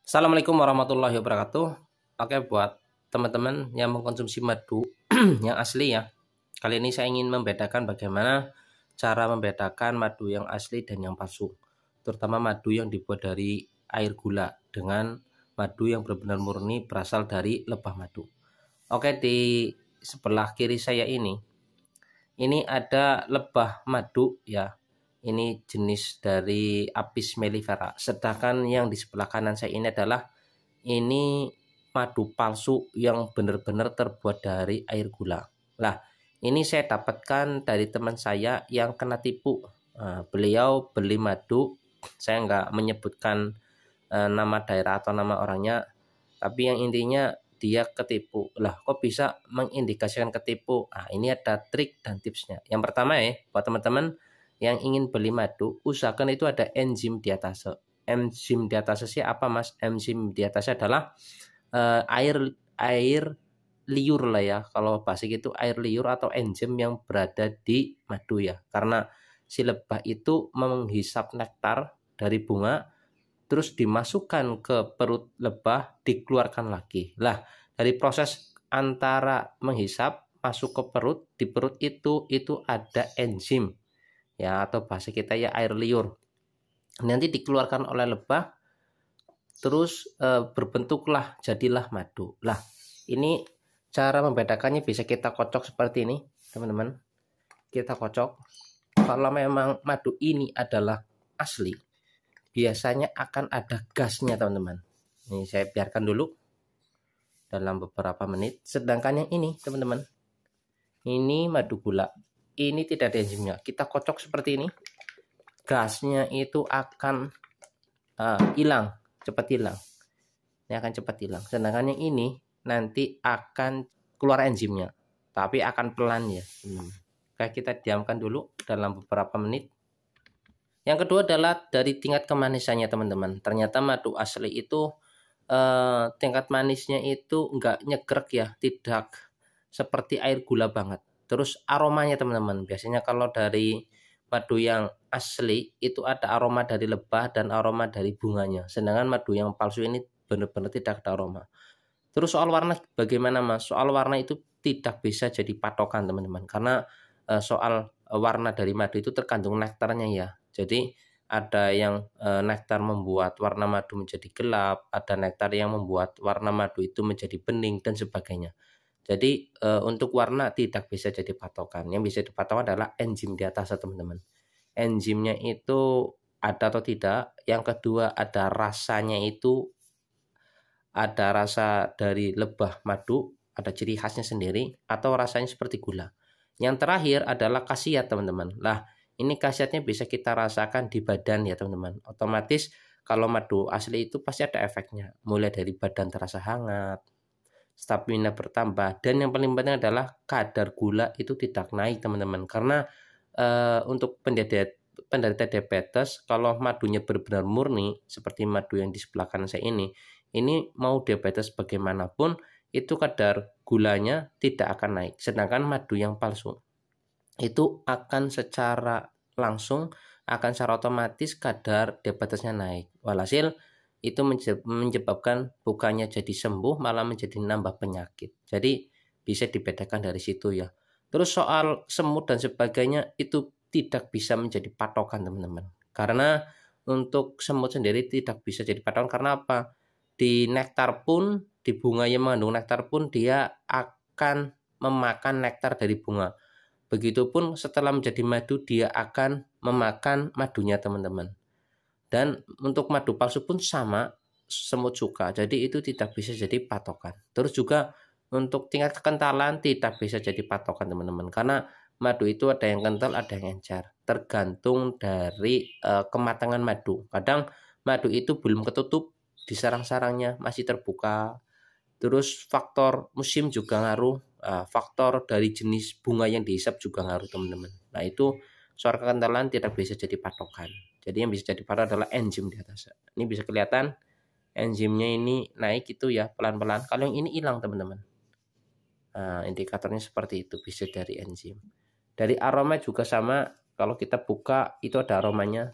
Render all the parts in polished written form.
Assalamualaikum warahmatullahi wabarakatuh. Oke, buat teman-teman yang mengkonsumsi madu yang asli ya. Kali ini saya ingin membedakan bagaimana cara membedakan madu yang asli dan yang palsu. Terutama madu yang dibuat dari air gula dengan madu yang benar-benar murni berasal dari lebah madu. Oke, di sebelah kiri saya ini ada lebah madu ya. Ini jenis dari Apis mellifera. Sedangkan yang di sebelah kanan saya ini adalah madu palsu yang benar-benar terbuat dari air gula. Lah, ini saya dapatkan dari teman saya yang kena tipu. Beliau beli madu, saya nggak menyebutkan nama daerah atau nama orangnya, tapi yang intinya dia ketipu. Lah, kok bisa mengindikasikan ketipu? Ini ada trik dan tipsnya. Yang pertama ya, buat teman-teman yang ingin beli madu, usahakan itu ada enzim diatase. Enzim diatase apa mas? Enzim diatase adalah air liur lah ya. Kalau bahasa gitu air liur atau enzim yang berada di madu ya. Karena si lebah itu menghisap nektar dari bunga, terus dimasukkan ke perut lebah, dikeluarkan lagi. Lah, dari proses antara menghisap masuk ke perut, di perut itu ada enzim ya, atau bahasa kita ya air liur. Nanti dikeluarkan oleh lebah, terus berbentuklah jadilah madu. Lah, ini cara membedakannya bisa kita kocok seperti ini teman-teman. Kita kocok. Kalau memang madu ini adalah asli, biasanya akan ada gasnya teman-teman. Ini saya biarkan dulu dalam beberapa menit. Sedangkan yang ini teman-teman, ini madu gula, ini tidak ada enzimnya. Kita kocok seperti ini, gasnya itu akan hilang, cepat hilang. Ini akan cepat hilang. Sedangkan yang ini nanti akan keluar enzimnya, tapi akan pelan ya. Kayak kita diamkan dulu dalam beberapa menit. Yang kedua adalah dari tingkat kemanisannya teman-teman. Ternyata madu asli itu tingkat manisnya itu enggak nyegrek ya, tidak seperti air gula banget. Terus aromanya teman-teman, biasanya kalau dari madu yang asli itu ada aroma dari lebah dan aroma dari bunganya. Sedangkan madu yang palsu ini benar-benar tidak ada aroma. Terus soal warna bagaimana mas? Soal warna itu tidak bisa jadi patokan teman-teman. Karena soal warna dari madu itu tergantung nektarnya ya. Jadi ada yang nektar membuat warna madu menjadi gelap, ada nektar yang membuat warna madu itu menjadi bening dan sebagainya. Jadi untuk warna tidak bisa jadi patokan. Yang bisa dipatokan adalah enzim di atas teman-teman. Enzimnya itu ada atau tidak. Yang kedua ada rasanya, itu ada rasa dari lebah madu, ada ciri khasnya sendiri, atau rasanya seperti gula. Yang terakhir adalah khasiat teman-teman. Lah, ini khasiatnya bisa kita rasakan di badan ya teman-teman. Otomatis kalau madu asli itu pasti ada efeknya. Mulai dari badan terasa hangat, stamina bertambah, dan yang paling penting adalah kadar gula itu tidak naik teman-teman. Karena untuk penderita diabetes, kalau madunya benar-benar murni seperti madu yang di sebelah kanan saya ini mau diabetes bagaimanapun itu kadar gulanya tidak akan naik. Sedangkan madu yang palsu itu akan secara langsung, akan secara otomatis kadar diabetesnya naik. Walhasil itu menyebabkan bukannya jadi sembuh malah menjadi nambah penyakit. Jadi bisa dibedakan dari situ ya. Terus soal semut dan sebagainya itu tidak bisa menjadi patokan teman-teman. Karena untuk semut sendiri tidak bisa jadi patokan karena apa? Di nektar pun, di bunga yang mengandung nektar pun dia akan memakan nektar dari bunga. Begitupun setelah menjadi madu dia akan memakan madunya teman-teman. Dan untuk madu palsu pun sama, semut suka. Jadi itu tidak bisa jadi patokan. Terus juga untuk tingkat kekentalan tidak bisa jadi patokan teman-teman. Karena madu itu ada yang kental, ada yang encer. Tergantung dari kematangan madu. Kadang madu itu belum ketutup, di sarang-sarangnya masih terbuka. Terus faktor musim juga ngaruh, faktor dari jenis bunga yang dihisap juga ngaruh teman-teman. Nah itu soal kekentalan tidak bisa jadi patokan. Jadi yang bisa jadi patokan adalah enzim di atas. Ini bisa kelihatan enzimnya ini naik itu ya pelan-pelan. Kalau yang ini hilang teman-teman. Nah, indikatornya seperti itu, bisa dari enzim. Dari aroma juga sama, kalau kita buka itu ada aromanya.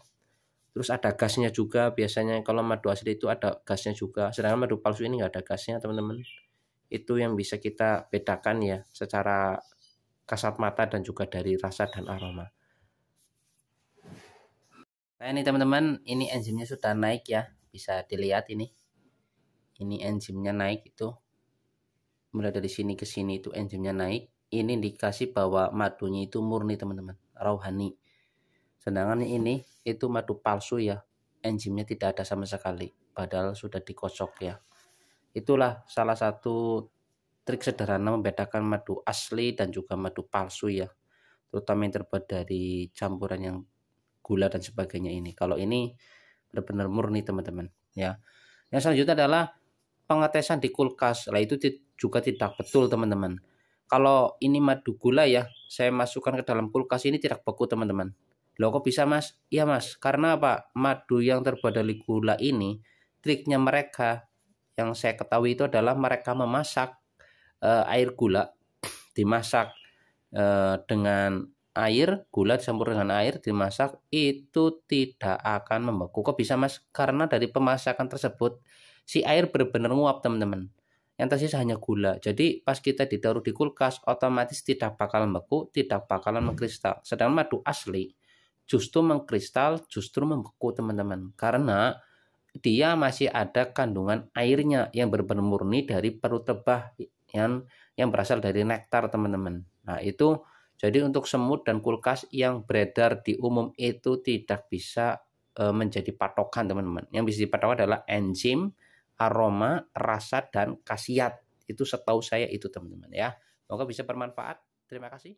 Terus ada gasnya juga, biasanya kalau madu asli itu ada gasnya juga, sedangkan madu palsu ini nggak ada gasnya teman-teman. Itu yang bisa kita bedakan ya secara kasat mata dan juga dari rasa dan aroma. Nah ini teman-teman, ini enzimnya sudah naik ya, bisa dilihat ini enzimnya naik, itu mulai dari sini ke sini itu enzimnya naik. Ini indikasi bahwa madunya itu murni teman-teman, rauhani. Sedangkan ini itu madu palsu ya, enzimnya tidak ada sama sekali, padahal sudah dikocok ya. Itulah salah satu trik sederhana membedakan madu asli dan juga madu palsu ya, terutama yang terbuat dari campuran yang gula dan sebagainya ini. Kalau ini benar-benar murni teman-teman ya. Yang selanjutnya adalah pengetesan di kulkas. Lah itu juga tidak betul teman-teman. Kalau ini madu gula ya, saya masukkan ke dalam kulkas ini tidak beku teman-teman. Loh kok bisa mas? Iya mas, karena apa? Madu yang terbuat dari gula ini, triknya mereka yang saya ketahui itu adalah mereka memasak air gula, dimasak dengan air, gula dicampur dengan air, dimasak, itu tidak akan membeku. Kok bisa mas? Karena dari pemasakan tersebut si air benar-benar nguap teman-teman, yang tersisa hanya gula. Jadi pas kita ditaruh di kulkas otomatis tidak bakalan membeku, tidak bakalan mengkristal. Sedangkan madu asli justru mengkristal, justru membeku teman-teman, karena dia masih ada kandungan airnya yang benar-benar murni dari perut lebah yang berasal dari nektar teman-teman. Nah itu jadi untuk semut dan kulkas yang beredar di umum itu tidak bisa menjadi patokan teman-teman. Yang bisa dipatokan adalah enzim, aroma, rasa, dan khasiat. Itu setahu saya itu teman-teman ya. Semoga bisa bermanfaat. Terima kasih.